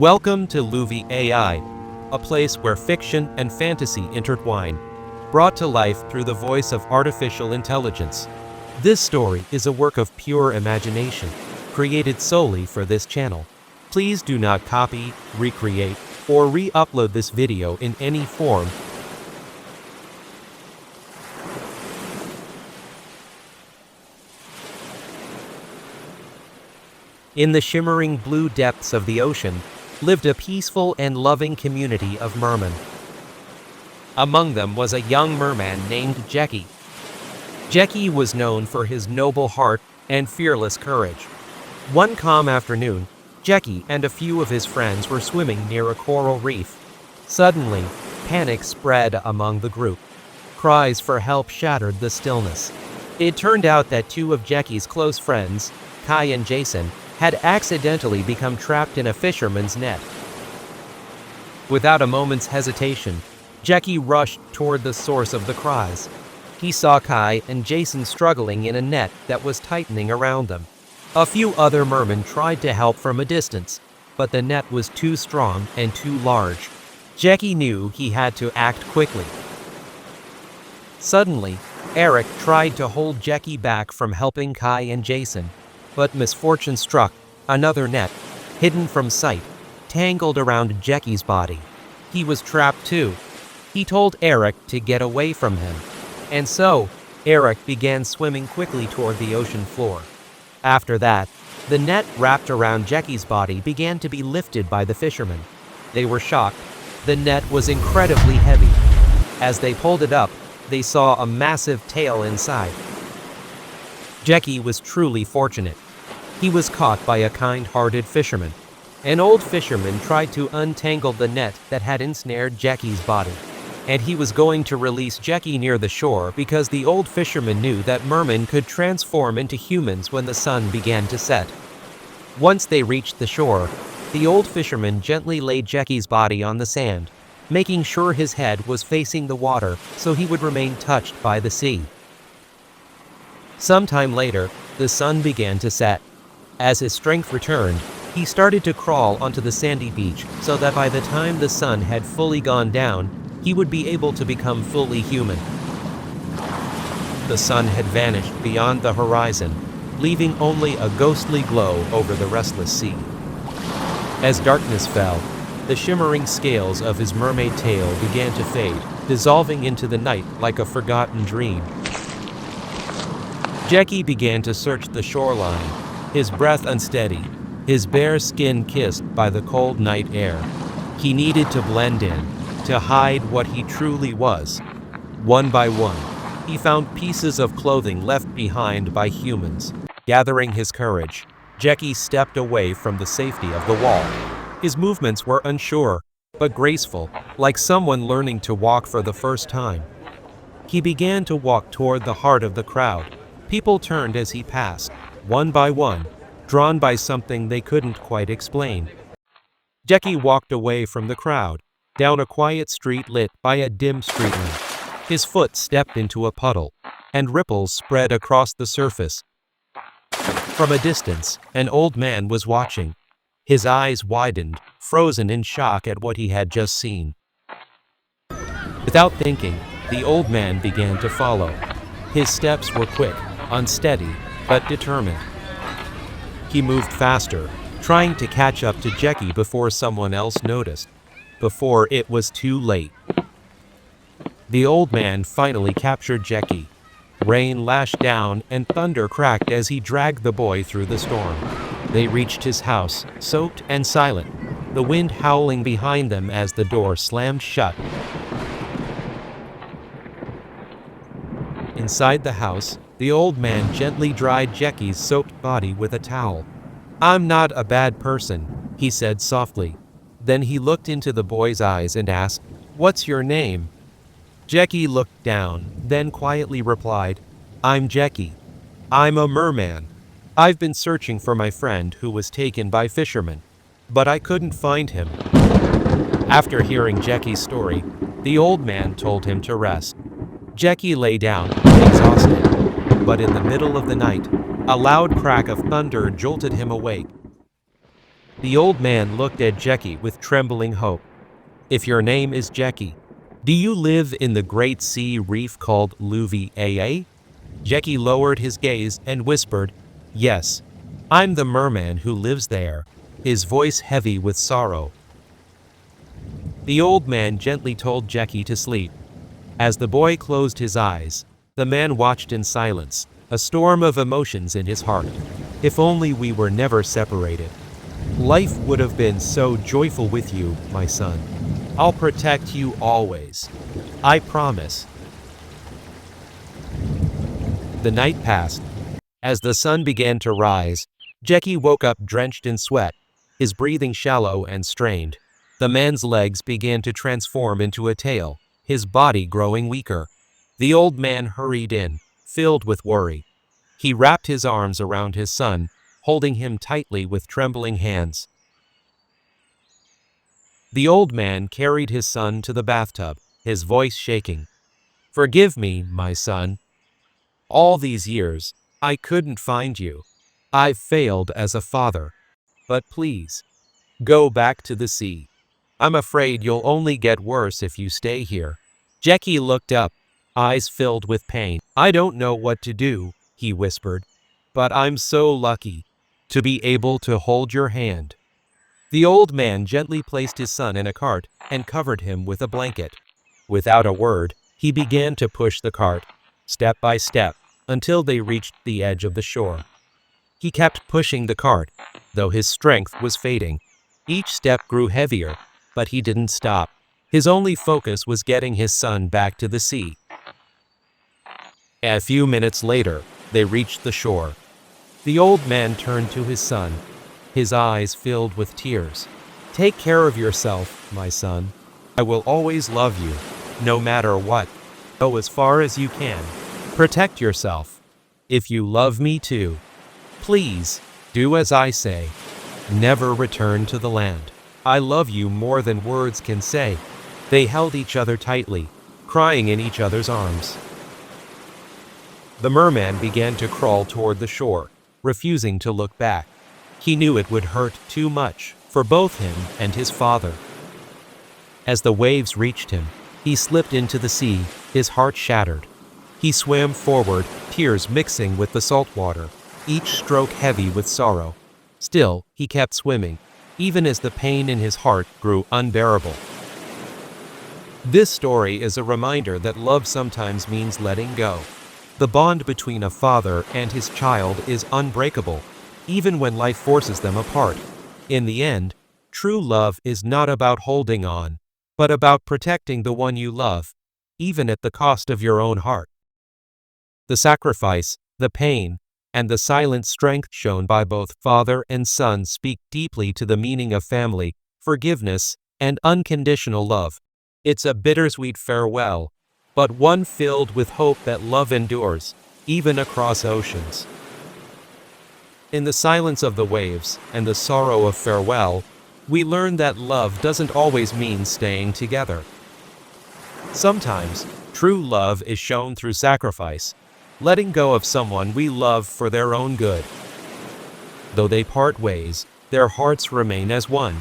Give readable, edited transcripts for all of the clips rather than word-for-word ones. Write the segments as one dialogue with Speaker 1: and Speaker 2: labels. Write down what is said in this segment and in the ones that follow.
Speaker 1: Welcome to Luvie AI, a place where fiction and fantasy intertwine, brought to life through the voice of artificial intelligence. This story is a work of pure imagination, created solely for this channel. Please do not copy, recreate, or re-upload this video in any form. In the shimmering blue depths of the ocean, lived a peaceful and loving community of mermen. Among them was a young merman named Jackie. Jackie was known for his noble heart and fearless courage. One calm afternoon, Jackie and a few of his friends were swimming near a coral reef. Suddenly, panic spread among the group. Cries for help shattered the stillness. It turned out that two of Jackie's close friends, Kai and Jason, had accidentally become trapped in a fisherman's net. Without a moment's hesitation, Jackie rushed toward the source of the cries. He saw Kai and Jason struggling in a net that was tightening around them. A few other mermen tried to help from a distance, but the net was too strong and too large. Jackie knew he had to act quickly. Suddenly, Eric tried to hold Jackie back from helping Kai and Jason. But misfortune struck. Another net, hidden from sight, tangled around Jackie's body. He was trapped too. He told Eric to get away from him. And so, Eric began swimming quickly toward the ocean floor. After that, the net wrapped around Jackie's body began to be lifted by the fishermen. They were shocked. The net was incredibly heavy. As they pulled it up, they saw a massive tail inside. Jackie was truly fortunate. He was caught by a kind-hearted fisherman. An old fisherman tried to untangle the net that had ensnared Jackie's body, and he was going to release Jackie near the shore because the old fisherman knew that mermen could transform into humans when the sun began to set. Once they reached the shore, the old fisherman gently laid Jackie's body on the sand, making sure his head was facing the water so he would remain touched by the sea. Sometime later, the sun began to set. As his strength returned, he started to crawl onto the sandy beach so that by the time the sun had fully gone down, he would be able to become fully human. The sun had vanished beyond the horizon, leaving only a ghostly glow over the restless sea. As darkness fell, the shimmering scales of his mermaid tail began to fade, dissolving into the night like a forgotten dream. Jackie began to search the shoreline, his breath unsteady, his bare skin kissed by the cold night air. He needed to blend in, to hide what he truly was. One by one, he found pieces of clothing left behind by humans. Gathering his courage, Jackie stepped away from the safety of the wall. His movements were unsure, but graceful, like someone learning to walk for the first time. He began to walk toward the heart of the crowd. People turned as he passed, one by one, drawn by something they couldn't quite explain. Jackie walked away from the crowd, down a quiet street lit by a dim street lamp. His foot stepped into a puddle, and ripples spread across the surface. From a distance, an old man was watching. His eyes widened, frozen in shock at what he had just seen. Without thinking, the old man began to follow. His steps were quick, unsteady, but determined. He moved faster, trying to catch up to Jackie before someone else noticed, before it was too late. The old man finally captured Jackie. Rain lashed down and thunder cracked as he dragged the boy through the storm. They reached his house, soaked and silent, the wind howling behind them as the door slammed shut. Inside the house, the old man gently dried Jackie's soaked body with a towel. "I'm not a bad person," he said softly. Then he looked into the boy's eyes and asked, "What's your name?" Jackie looked down, then quietly replied, "I'm Jackie. I'm a merman. I've been searching for my friend who was taken by fishermen, but I couldn't find him." After hearing Jackie's story, the old man told him to rest. Jackie lay down, exhausted, but in the middle of the night, a loud crack of thunder jolted him awake. The old man looked at Jackie with trembling hope. If your name is Jackie, do you live in the great sea reef called Luvie, AA? Jackie lowered his gaze and whispered, Yes, I'm the merman who lives there, his voice heavy with sorrow. The old man gently told Jackie to sleep. As the boy closed his eyes, the man watched in silence, a storm of emotions in his heart. If only we were never separated. Life would have been so joyful with you, my son. I'll protect you always. I promise. The night passed. As the sun began to rise, Jackie woke up drenched in sweat, his breathing shallow and strained. The man's legs began to transform into a tail, his body growing weaker. The old man hurried in, filled with worry. He wrapped his arms around his son, holding him tightly with trembling hands. The old man carried his son to the bathtub, his voice shaking. Forgive me, my son. All these years, I couldn't find you. I've failed as a father. But please, go back to the sea. I'm afraid you'll only get worse if you stay here. Jackie looked up, eyes filled with pain. I don't know what to do, he whispered. But I'm so lucky to be able to hold your hand. The old man gently placed his son in a cart and covered him with a blanket. Without a word, he began to push the cart, step by step, until they reached the edge of the shore. He kept pushing the cart, though his strength was fading. Each step grew heavier, but he didn't stop. His only focus was getting his son back to the sea. A few minutes later, they reached the shore. The old man turned to his son, his eyes filled with tears. Take care of yourself, my son. I will always love you, no matter what. Go as far as you can. Protect yourself. If you love me too, please, do as I say. Never return to the land. I love you more than words can say. They held each other tightly, crying in each other's arms. The merman began to crawl toward the shore, refusing to look back. He knew it would hurt too much for both him and his father. As the waves reached him, he slipped into the sea, his heart shattered. He swam forward, tears mixing with the salt water, each stroke heavy with sorrow. Still, he kept swimming, even as the pain in his heart grew unbearable. This story is a reminder that love sometimes means letting go. The bond between a father and his child is unbreakable, even when life forces them apart. In the end, true love is not about holding on, but about protecting the one you love, even at the cost of your own heart. The sacrifice, the pain, and the silent strength shown by both father and son speak deeply to the meaning of family, forgiveness, and unconditional love. It's a bittersweet farewell, but one filled with hope that love endures, even across oceans. In the silence of the waves and the sorrow of farewell, we learn that love doesn't always mean staying together. Sometimes, true love is shown through sacrifice, letting go of someone we love for their own good. Though they part ways, their hearts remain as one.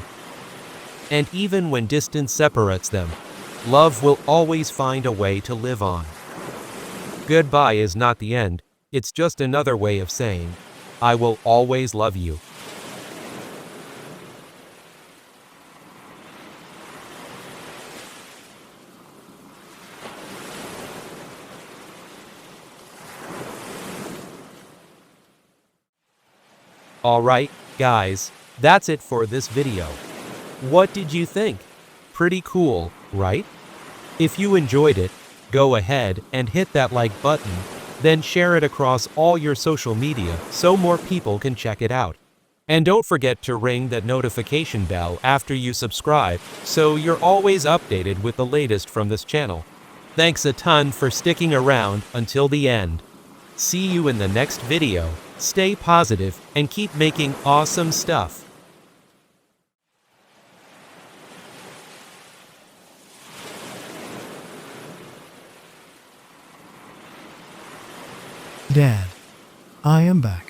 Speaker 1: And even when distance separates them, love will always find a way to live on. Goodbye is not the end, it's just another way of saying, I will always love you. Alright, guys, that's it for this video. What did you think? Pretty cool, right? If you enjoyed it, go ahead and hit that like button, then share it across all your social media so more people can check it out. And don't forget to ring that notification bell after you subscribe so you're always updated with the latest from this channel. Thanks a ton for sticking around until the end. See you in the next video. Stay positive and keep making awesome stuff.
Speaker 2: Dad, I am back.